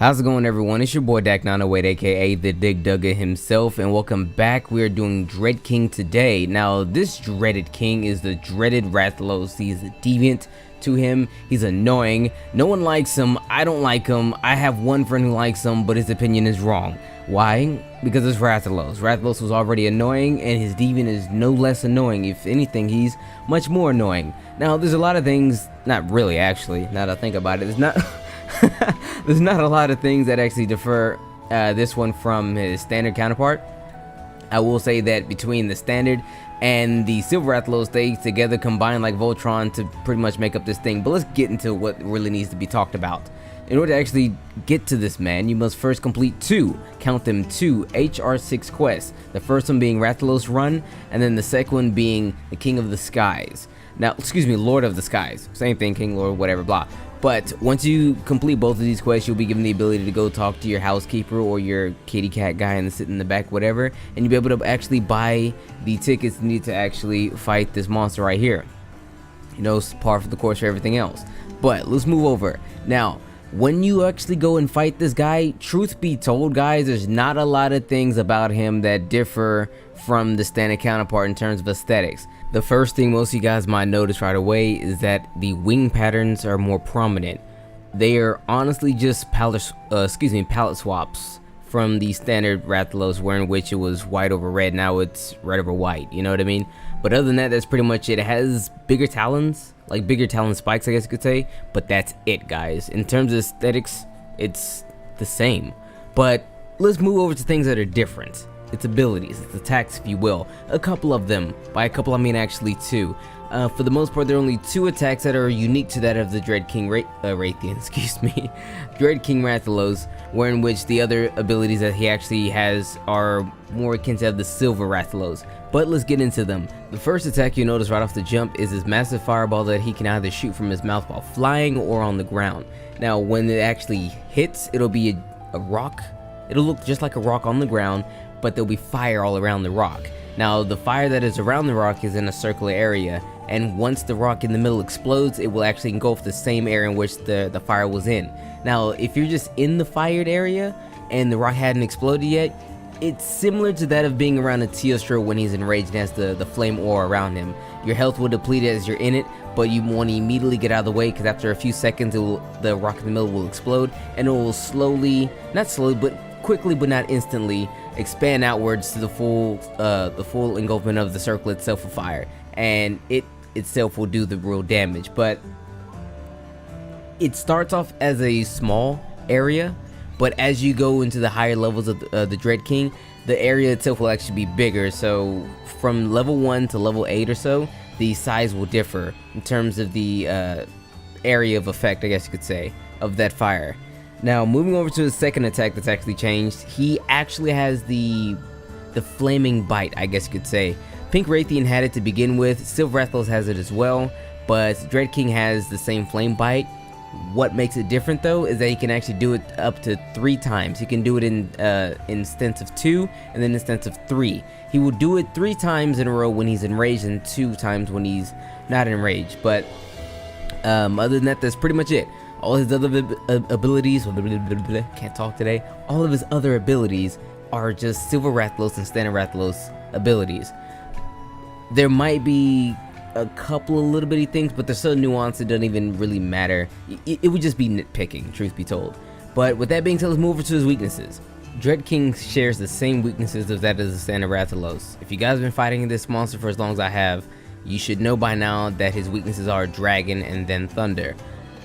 How's it going, everyone? It's your boy Dak908, aka the Dig Dugger himself, and welcome back. We are doing Dreadking today. Now, this dreaded king is the dreaded Rathalos. He's a deviant to him. He's annoying. No one likes him. I don't like him. I have one friend who likes him, but his opinion is wrong. Why? Because it's Rathalos. Rathalos was already annoying, and his deviant is no less annoying. If anything, he's much more annoying. Now, there's a lot of things, not really actually, now that I think about it, there's not a lot of things that actually differ this one from his standard counterpart. I will say that between the standard and the Silver Rathalos, they together combine like Voltron to pretty much make up this thing. But let's get into what really needs to be talked about. In order to actually get to this man, you must first complete two HR6 quests. The first one being Rathalos Run, and then the second one being the King of the Skies. Now, excuse me, Lord of the Skies. Same thing, King, Lord, whatever, blah. But once you complete both of these quests, you'll be given the ability to go talk to your housekeeper or your kitty cat guy and sit in the back, whatever, and you'll be able to actually buy the tickets needed to actually fight this monster right here. You know, it's par for the course for everything else. But let's move over. Now, when you actually go and fight this guy, truth be told, guys, there's not a lot of things about him that differ from the standard counterpart in terms of aesthetics. The first thing most of you guys might notice right away is that the wing patterns are more prominent. They are honestly just palette swaps from the standard Rathalos, where in which it was white over red. Now it's red over white, you know what I mean? But other than that, that's pretty much it. It has bigger talons, like bigger talon spikes, I guess you could say, but that's it, guys. In terms of aesthetics, it's the same. But let's move over to things that are different. Its abilities, its attacks, if you will. A couple of them. By a couple, I mean actually two. For the most part, there are only two attacks that are unique to that of the Dreadking Rathian, excuse me. Dreadking Rathalos, where in which the other abilities that he actually has are more akin to the Silver Rathalos. But let's get into them. The first attack you notice right off the jump is his massive fireball that he can either shoot from his mouth while flying or on the ground. Now, when it actually hits, it'll be a rock. It'll look just like a rock on the ground, but there'll be fire all around the rock. Now, the fire that is around the rock is in a circular area, and once the rock in the middle explodes, it will actually engulf the same area in which the fire was in. Now, if you're just in the fired area and the rock hadn't exploded yet, it's similar to that of being around a Teostro when he's enraged and has the flame aura around him. Your health will deplete as you're in it, but you want to immediately get out of the way, because after a few seconds, the rock in the middle will explode, and it will not slowly, but quickly but not instantly expand outwards to the full engulfment of the circle itself of fire, and it itself will do the real damage. But it starts off as a small area, but as you go into the higher levels of the Dreadking, the area itself will actually be bigger. So from level 1 to level 8 or so, the size will differ in terms of the area of effect, I guess you could say, of that fire. Now, moving over to his second attack that's actually changed, he actually has the flaming bite, I guess you could say. Pink Rathian had it to begin with, Silver Rathalos has it as well, but Dreadking has the same flame bite. What makes it different, though, is that he can actually do it up to 3 times. He can do it in stints of 2 and then in stints of 3. He will do it 3 times in a row when he's enraged and 2 times when he's not enraged. But other than that, that's pretty much it. All his other abilities, can't talk today, all of his other abilities are just Silver Rathalos and Standard Rathalos abilities. There might be a couple of little bitty things, but there's so nuanced it doesn't even really matter. It would just be nitpicking, truth be told. But with that being said, let's move over to his weaknesses. Dreadking shares the same weaknesses as that of the Standard Rathalos. If you guys have been fighting this monster for as long as I have, you should know by now that his weaknesses are Dragon and then Thunder.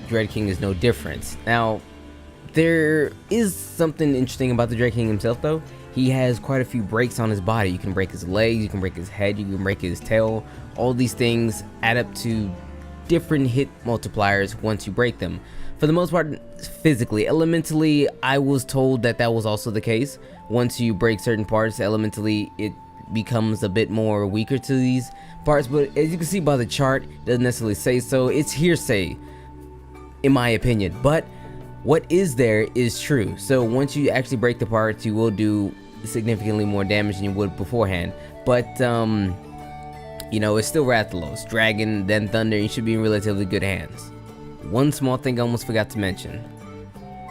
Dreadking is no different. Now, there is something interesting about the Dreadking himself, though. He has quite a few breaks on his body. You can break his legs, you can break his head, you can break his tail. All these things add up to different hit multipliers once you break them. For the most part, physically. Elementally, I was told that was also the case. Once you break certain parts, elementally, it becomes a bit more weaker to these parts. But as you can see by the chart, it doesn't necessarily say so. It's hearsay, in my opinion. But what is there is true. So once you actually break the parts, you will do significantly more damage than you would beforehand. But you know, it's still Rathalos, Dragon, then Thunder. You should be in relatively good hands. One small thing I almost forgot to mention.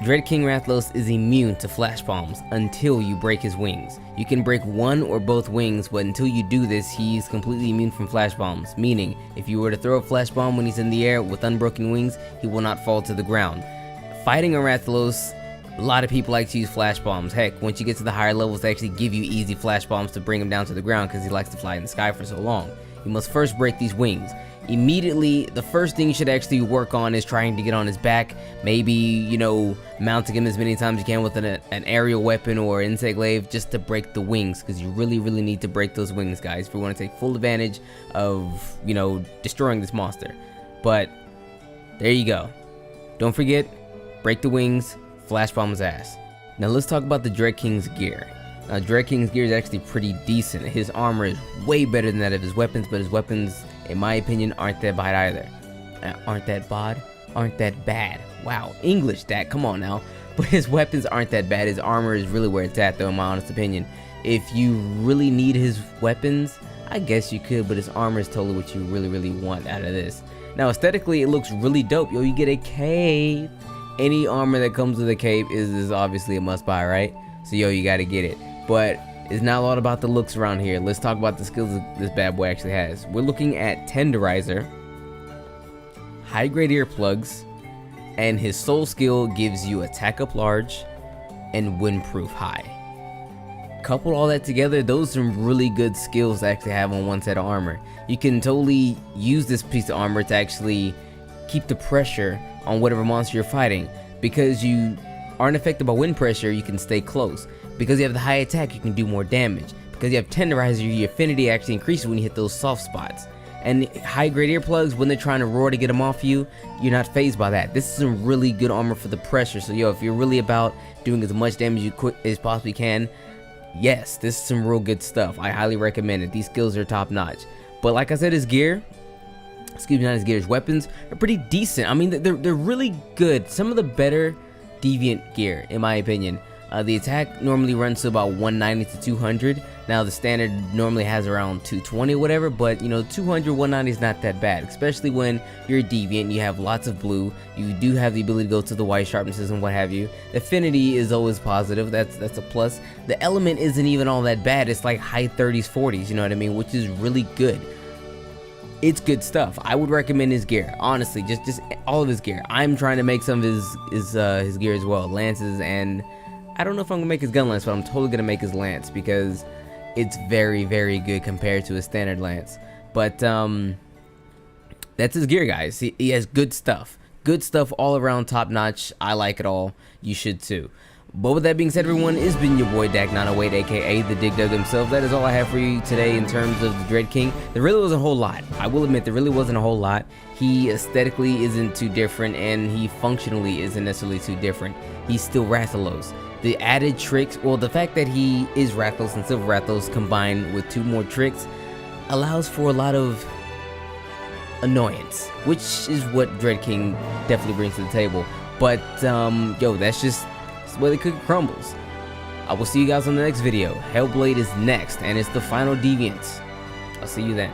Dreadking Rathalos is immune to flash bombs until you break his wings. You can break one or both wings, but until you do this, he's completely immune from flash bombs, meaning if you were to throw a flash bomb when he's in the air with unbroken wings, he will not fall to the ground. Fighting a Rathalos, a lot of people like to use flash bombs. Heck, once you get to the higher levels, they actually give you easy flash bombs to bring him down to the ground because he likes to fly in the sky for so long. You must first break these wings. Immediately, the first thing you should actually work on is trying to get on his back. Maybe, you know, mounting him as many times as you can with an aerial weapon or insect glaive just to break the wings, because you really need to break those wings, guys, if you want to take full advantage of, you know, destroying this monster. But there you go. Don't forget, break the wings, flash bomb his ass. Now let's talk about the Dreadking's gear. Now Dreadking's gear is actually pretty decent. His armor is way better than that of his weapons, but his weapons, in my opinion, aren't that bad either. Aren't that bad. Wow, English, that, come on now. But his weapons aren't that bad. His armor is really where it's at, though, in my honest opinion. If you really need his weapons, I guess you could, but his armor is totally what you really want out of this. Now aesthetically, it looks really dope. Yo, you get a cape. Any armor that comes with a cape is obviously a must buy, right? So yo, you gotta get it. But it's not a lot about the looks around here. Let's talk about the skills this bad boy actually has. We're looking at Tenderizer, high grade earplugs, and his soul skill gives you attack up large and windproof high. Couple all that together, those are some really good skills to actually have on one set of armor. You can totally use this piece of armor to actually keep the pressure on whatever monster you're fighting. Because you aren't affected by wind pressure, you can stay close. Because you have the high attack, you can do more damage. Because you have Tenderizer, your affinity actually increases when you hit those soft spots. And high grade earplugs, when they're trying to roar to get them off you, you're not phased by that. This is some really good armor for the pressure. So yo, if you're really about doing as much damage as possibly can, yes, this is some real good stuff. I highly recommend it. These skills are top notch. But like I said, his gear, excuse me, not his gear, his weapons are pretty decent. I mean, they're really good. Some of the better Deviant gear, in my opinion. The attack normally runs to about 190 to 200. Now the standard normally has around 220 or whatever, but you know, 200, 190 is not that bad, especially when you're a Deviant. You have lots of blue. You do have the ability to go to the white sharpnesses and what have you. Affinity is always positive. That's a plus. The element isn't even all that bad. It's like high 30s, 40s, you know what I mean, which is really good. It's good stuff. I would recommend his gear, honestly, just all of his gear. I'm trying to make some of his gear as well, lances, and I don't know if I'm gonna make his gun lance, but I'm totally gonna make his lance because it's very good compared to his standard lance. But that's his gear, guys. He has good stuff all around, top notch. I like it all. You should too. But with that being said, everyone, it's been your boy Dak908, aka the Dig Dug himself. That is all I have for you today in terms of the Dreadking. There really wasn't a whole lot. I will admit, there really wasn't a whole lot. He aesthetically isn't too different, and he functionally isn't necessarily too different. He's still Rathalos. The added tricks, well, the fact that he is Rathalos and Silver Rathalos combined with 2 more tricks allows for a lot of annoyance, which is what Dreadking definitely brings to the table. But yo, that's just the way the cookie crumbles. I will see you guys on the next video. Hellblade is next, and it's the final Deviants. I'll see you then.